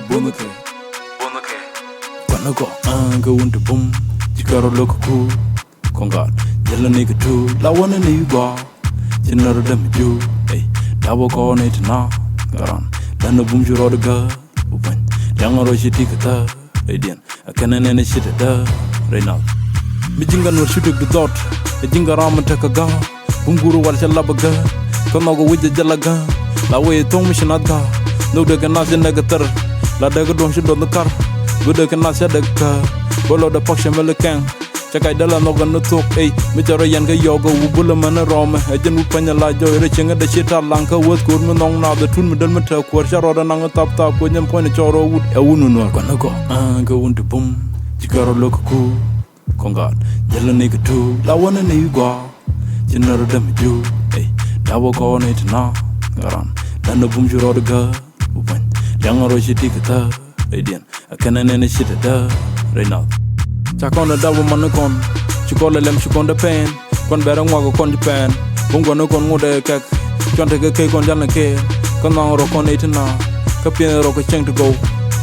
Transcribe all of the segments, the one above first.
Bonuke, bonuke. Gonna go, go into boom. You gotta look cool. Congat, yellow nigga too. La one in you go. You know them you. Hey, double coordinate now. Garan. Then the boom you roll the girl. Open. Young or she take it up. Radiant. I can't any shit at her. Right now. Mijinga no shoot the dot. A jinga ram and take a gun. Bunguru watch a labaga. Come go with the jalaga. La way Tom Missionaga. No, they can not in the gutter. La dagger don't shoot on the car. Good they cannot set the car. Follow the Paksha Melican. Check I della no gonna talk, eh? Mitara Yanga Yoga, Bulaman and Rome, a general Panala Joy, reaching at the shit at Lanka, was good man now, the two middle metal, Quarsha or an top, when you point a choro wood, a woman are gonna go into boom. You gotta look cool. Congat, yellow nigga too, la one and you go. You know them you, eh? Double coordinate now. Garan, then the boom you roll the girl. Open, young or she take it up. Radiant, I can't any shit at her. Right now. Check on the double manacon. She call a lamb, she con the pen. Con better walk on the pen. Bungo no con with a cake. John take a cake on Jana Care. Con now rock on 8 now. Captain rock a chink to go.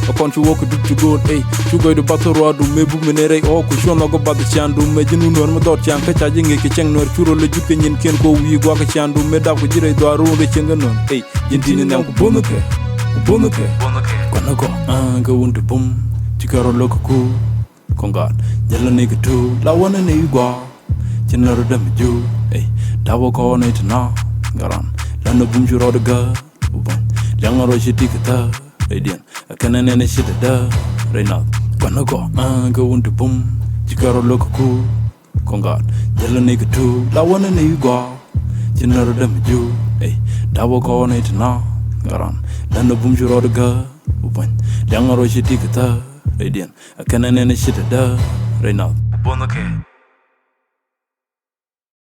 A country walk to go, eh? To go to battle road, maybe minere or Kushon go about the chandu, Majinu Normadot Chan, charging a kitchen or Churo Lejukin can go, we walk a chandu, made up with Jire Dwaru, the Chinganon, eh? Yintin and Bonuke, Bonuke, Gonna go into boom. Chicaro look cool. Congat, yellow nigga too, la one and you go. General them you, eh? Double coordinate now. Garan, then the boom you roll the girl. Young or she take it up. Radiant, I can't any shit at her. Right now, gonna go into boom. You gotta look cool. Congat, yellow nigga too, la one and you go. General them you, eh? Double coordinate now. Garan, then the boom you roll the girl. Young or she take it up. Radiant, I can't any shit at her. Right now, Bonuke.